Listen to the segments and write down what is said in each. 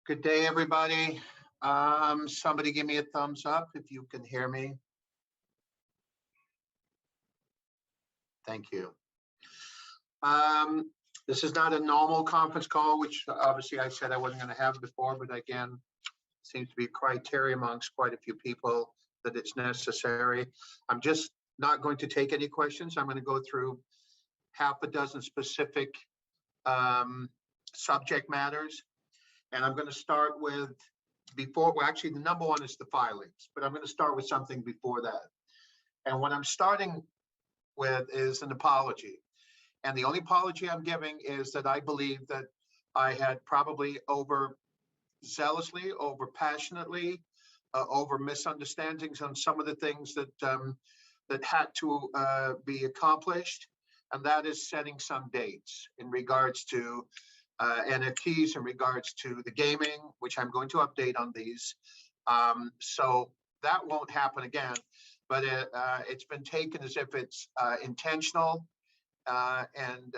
Good day, everybody. Somebody give me a thumbs up if you can hear me. Thank you. This is not a normal conference call, which obviously I said I wasn't going to have before, but again, seems to be a criteria amongst quite a few people that it's necessary. I'm just not going to take any questions. I'm going to go through half a dozen specific subject matters. And I'm going to start with actually the number one is the filings, but I'm going to start with something before that. And what I'm starting with is an apology. And the only apology I'm giving is that I believe that I had probably over zealously, over passionately, over misunderstandings on some of the things that that had to be accomplished. And that is setting some dates in regards to NFTs, in regards to the gaming, which I'm going to update on these. So that won't happen again, but it's been taken as if it's intentional. Again,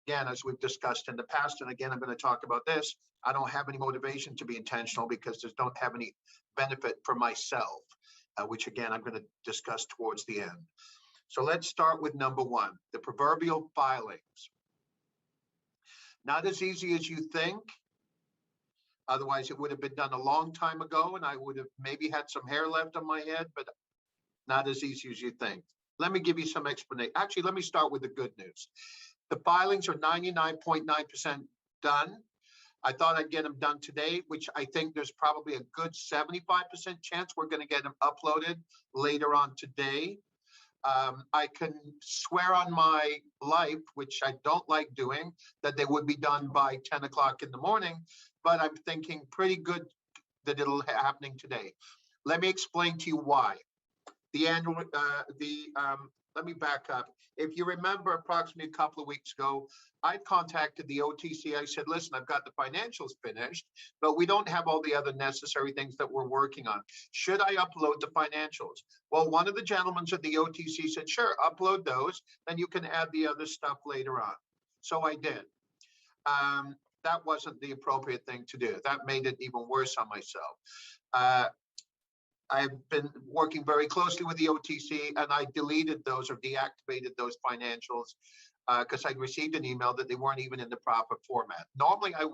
as we've discussed in the past, and again, I'm going to talk about this, I don't have any motivation to be intentional because I don't have any benefit for myself, which again, I'm going to discuss towards the end. So let's start with number one, the proverbial filings. Not as easy as you think. Otherwise, it would have been done a long time ago, and I would have maybe had some hair left on my head, but not as easy as you think. Let me give you some explanation. Actually, let me start with the good news. The filings are 99.9% done. I thought I'd get them done today, which I think there's probably a good 75% chance we're going to get them uploaded later on today. I can swear on my life, which I don't like doing, that they would be done by 10 o'clock in the morning, but I'm thinking pretty good that it'll be happening today. Let me explain to you why. Let me back up. If you remember, approximately a couple of weeks ago, I contacted the OTC. I said, listen, I've got the financials finished, but we don't have all the other necessary things that we're working on. Should I upload the financials? Well, one of the gentlemen at the OTC said, sure, upload those, then you can add the other stuff later on. So I did. That wasn't the appropriate thing to do. That made it even worse on myself. I've been working very closely with the OTC, and I deleted those or deactivated those financials because I received an email that they weren't even in the proper format. Normally, I've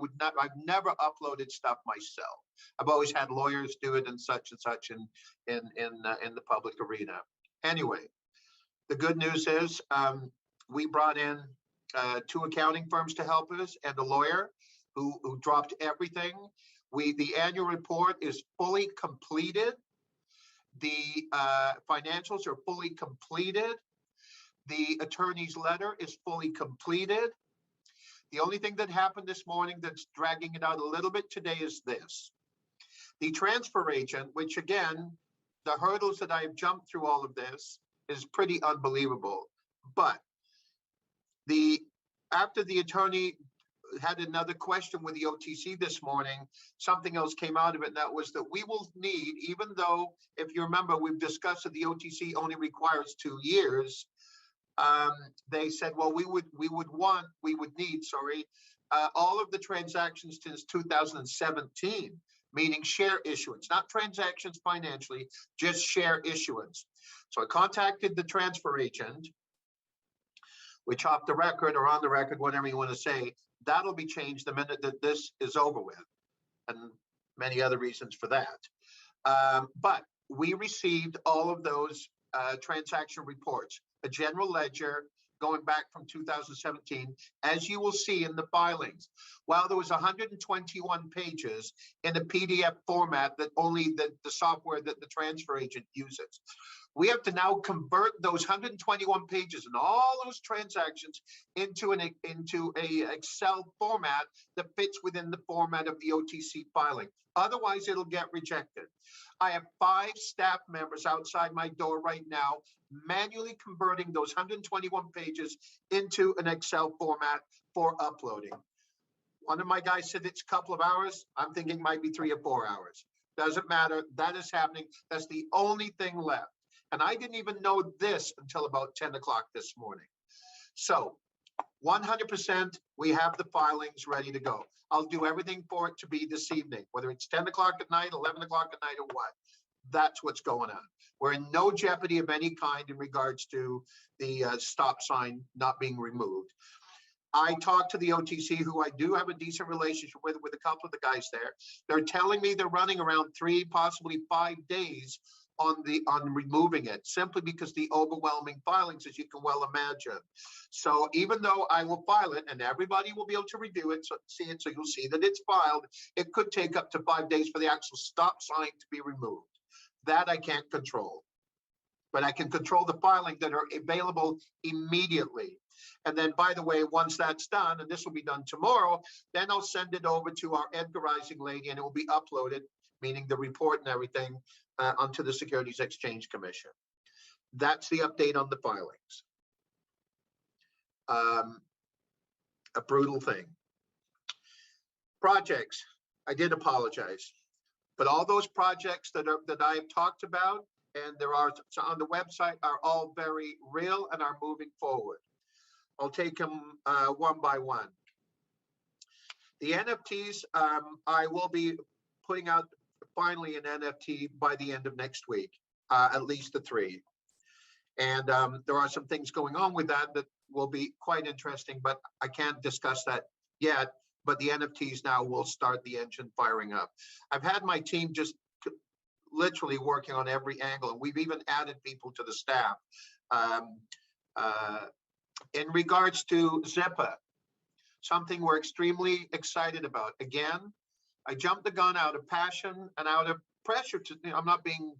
never uploaded stuff myself. I've always had lawyers do it and such in the public arena. Anyway, the good news is we brought in 2 accounting firms to help us and a lawyer who dropped everything. The annual report is fully completed. The financials are fully completed. The attorney's letter is fully completed. The only thing that happened this morning that's dragging it out a little bit today is this. The transfer agent, which again, the hurdles that I have jumped through all of this is pretty unbelievable. But after the attorney had another question with the OTC this morning, something else came out of it, and that was that we will need, even though, if you remember, we've discussed that the OTC only requires 2 years, they said, well, we would need all of the transactions since 2017, meaning share issuance, not transactions financially, just share issuance. So I contacted the transfer agent, which off the record or on the record, whatever you want to say, that'll be changed the minute that this is over with, and many other reasons for that. But we received all of those transaction reports, a general ledger going back from 2017, as you will see in the filings. While there was 121 pages in a PDF format that only the software that the transfer agent uses. We have to now convert those 121 pages and all those transactions into a Excel format that fits within the format of the OTC filing. Otherwise, it'll get rejected. I have 5 staff members outside my door right now, manually converting those 121 pages into an Excel format for uploading. One of my guys said it's a couple of hours. I'm thinking it might be 3 or 4 hours. Doesn't matter. That is happening. That's the only thing left. And I didn't even know this until about 10 o'clock this morning. So 100%, we have the filings ready to go. I'll do everything for it to be this evening, whether it's 10 o'clock at night, 11 o'clock at night, or what. That's what's going on. We're in no jeopardy of any kind in regards to the stop sign not being removed. I talked to the OTC, who I do have a decent relationship with a couple of the guys there. They're telling me they're running around 3, possibly 5 days on removing it, simply because the overwhelming filings, as you can well imagine. So even though I will file it and everybody will be able to review it, so you'll see that it's filed, it could take up to 5 days for the actual stop sign to be removed. That I can't control, but I can control the filing that are available immediately. And then, by the way, once that's done, and this will be done tomorrow, then I'll send it over to our Edgarizing lady, and it will be uploaded, meaning the report and everything, onto the Securities Exchange Commission. That's the update on the filings. A brutal thing. Projects, I did apologize, but all those projects that I have talked about, and there are on the website, are all very real and are moving forward. I'll take them one by one. The NFTs, I will be putting out finally an NFT by the end of next week, at least the 3. And there are some things going on with that will be quite interesting, but I can't discuss that yet. But the NFTs now will start the engine firing up. I've had my team just literally working on every angle, and we've even added people to the staff. In regards to Zippa, something we're extremely excited about. Again, I jumped the gun out of passion and out of pressure. I'm not being,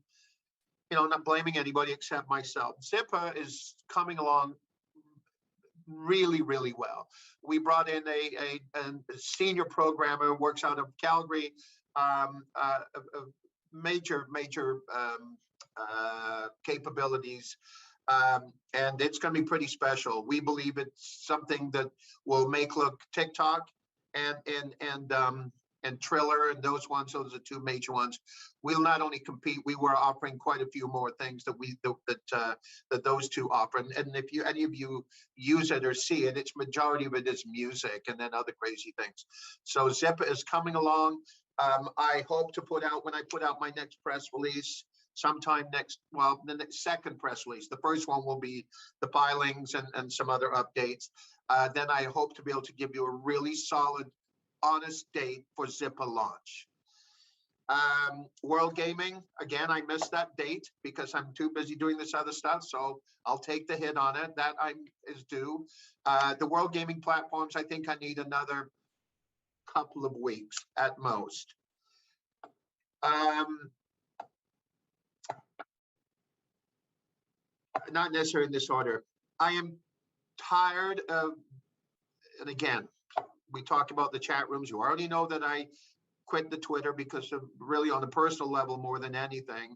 not blaming anybody except myself. Zippa is coming along really, really well. We brought in a senior programmer who works out of Calgary, major capabilities. And it's going to be pretty special. We believe it's something that will make look TikTok and Triller and those ones. Those are 2 major ones. We'll not only compete, we were offering quite a few more things that those 2 offer. And if any of you use it or see it, it's majority of it is music and then other crazy things. So Zippa is coming along. I hope to when I put out my next press release, sometime the next second press release. The first one will be the filings and some other updates. Then I hope to be able to give you a really solid, honest date for Zippa launch. World Gaming, again, I missed that date because I'm too busy doing this other stuff. So I'll take the hit on it. That is due. The World Gaming platforms, I think I need another couple of weeks at most. Not necessarily in this order. I am tired of, and again, we talk about the chat rooms. You already know that I quit the Twitter because of really on a personal level more than anything.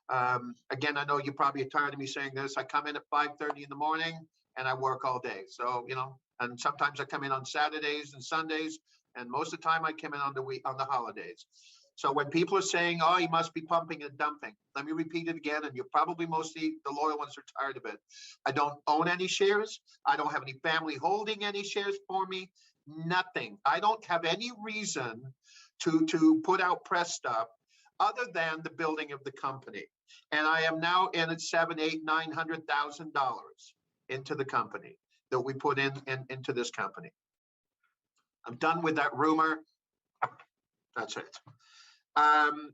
Again, I know you probably are tired of me saying this. I come in at 5:30 in the morning and I work all day. So, and sometimes I come in on Saturdays and Sundays, and most of the time I come in on the holidays. So when people are saying, oh, you must be pumping and dumping, let me repeat it again, and you're probably mostly the loyal ones are tired of it. I don't own any shares. I don't have any family holding any shares for me. Nothing. I don't have any reason to put out press stuff other than the building of the company. And I am now in at $700,000, $800,000, $900,000 into the company that we put into this company. I'm done with that rumor. That's it. And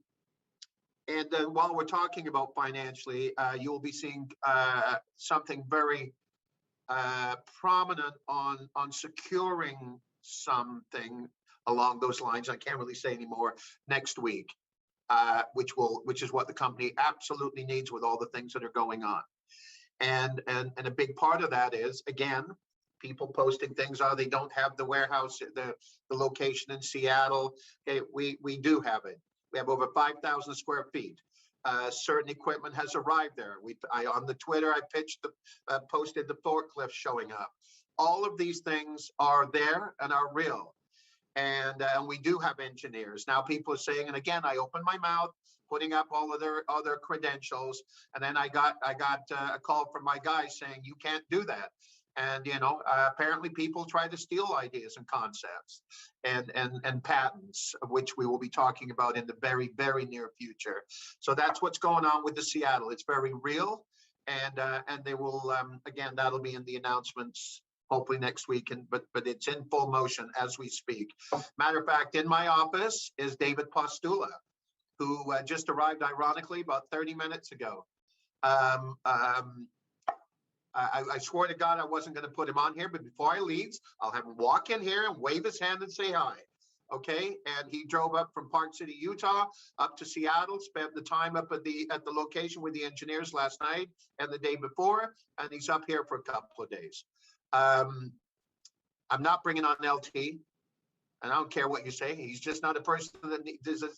then while we're talking about financially, you will be seeing something very prominent on securing something along those lines. I can't really say anymore next week, which is what the company absolutely needs with all the things that are going on. And a big part of that is, again, people posting things, they don't have the warehouse, the location in Seattle. Okay, we do have it. We have over 5,000 square feet. Certain equipment has arrived there. On the Twitter, I posted the forklift showing up. All of these things are there and are real. And we do have engineers. Now people are saying, and again, I opened my mouth, putting up all of their other credentials. And then I got a call from my guy saying, you can't do that. And, apparently people try to steal ideas and concepts and patents, of which we will be talking about in the very, very near future. So that's what's going on with the Seattle. It's very real. And they will, again, that'll be in the announcements hopefully next week. But it's in full motion as we speak. Matter of fact, in my office is David Postula, who just arrived, ironically, about 30 minutes ago. I swore to God I wasn't going to put him on here, but before I leave, I'll have him walk in here and wave his hand and say hi. Okay, and he drove up from Park City, Utah, up to Seattle, spent the time up at the location with the engineers last night and the day before, and he's up here for a couple of days. I'm not bringing on LT, and I don't care what you say. He's just not a person that is a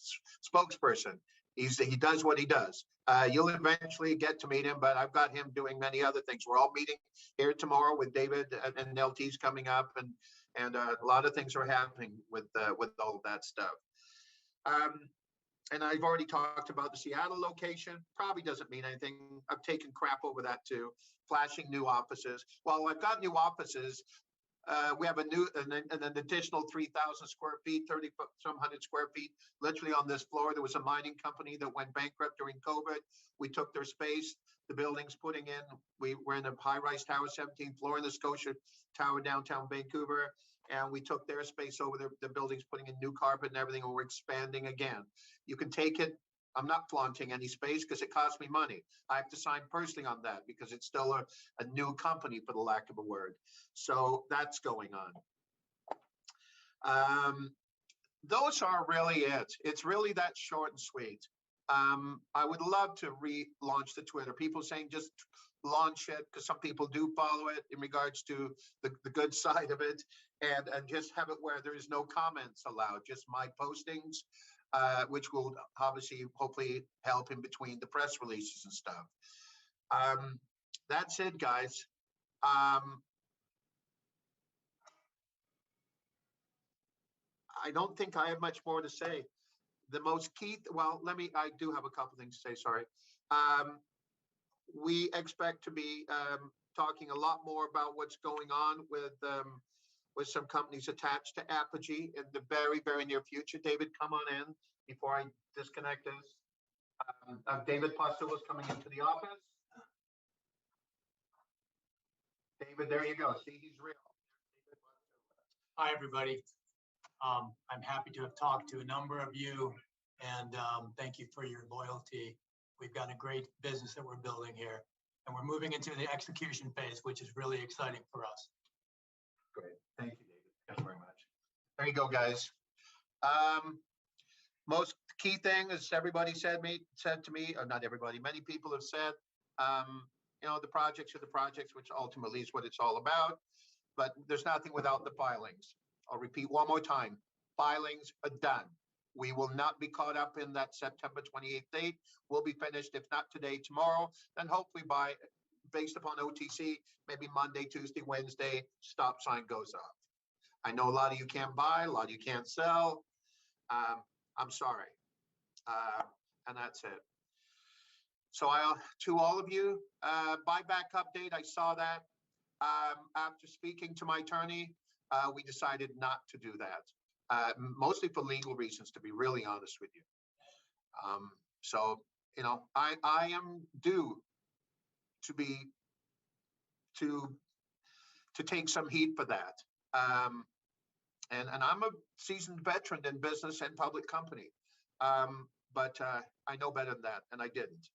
spokesperson. He does what he does. You'll eventually get to meet him, but I've got him doing many other things. We're all meeting here tomorrow with David, and LT's coming up, and a lot of things are happening with all of that stuff. And I've already talked about the Seattle location. Probably doesn't mean anything. I've taken crap over that too. Flashing new offices. Well, I've got new offices. We have an additional 3,000 square feet, 30 some hundred square feet, literally on this floor. There was a mining company that went bankrupt during COVID. We took their space. The building's putting in. We're in a high-rise tower, 17th floor in the Scotia Tower, downtown Vancouver. And we took their space over there. The building's putting in new carpet and everything, and we're expanding again. You can take it. I'm not flaunting any space because it costs me money. I have to sign personally on that because it's still a new company, for the lack of a word. So that's going on. Those are really it. It's really that short and sweet. I would love to relaunch the Twitter. People saying just launch it because some people do follow it in regards to the good side of it, and just have it where there is no comments allowed, just my postings. Which will obviously hopefully help in between the press releases and stuff. That's it, guys. I don't think I have much more to say. The most key, I do have a couple things to say, sorry. We expect to be talking a lot more about what's going on with some companies attached to Apogee in the very, very near future. David, come on in before I disconnect this. David Postula is coming into the office. David, there you go. See, he's real. Hi, everybody. I'm happy to have talked to a number of you, and thank you for your loyalty. We've got a great business that we're building here, and we're moving into the execution phase, which is really exciting for us. Great. Thank you, David. Thank you very much. There you go, guys. Most key thing is everybody said to me, or not everybody, many people have said, the projects are the projects, which ultimately is what it's all about. But there's nothing without the filings. I'll repeat one more time. Filings are done. We will not be caught up in that September 28th date. We'll be finished, if not today, tomorrow, and hopefully based upon OTC, maybe Monday, Tuesday, Wednesday, stop sign goes off. I know a lot of you can't buy, a lot of you can't sell. I'm sorry. And that's it. So to all of you, buyback update, I saw that. After speaking to my attorney, we decided not to do that, mostly for legal reasons, to be really honest with you. So, I am due to take some heat for that. And I'm a seasoned veteran in business and public company, but I know better than that, and I didn't.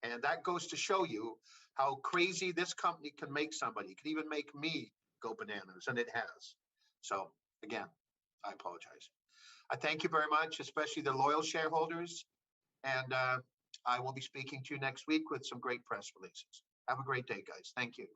And that goes to show you how crazy this company can make somebody. It can even make me go bananas, and it has. So again, I apologize. I thank you very much, especially the loyal shareholders, and I will be speaking to you next week with some great press releases. Have a great day, guys. Thank you.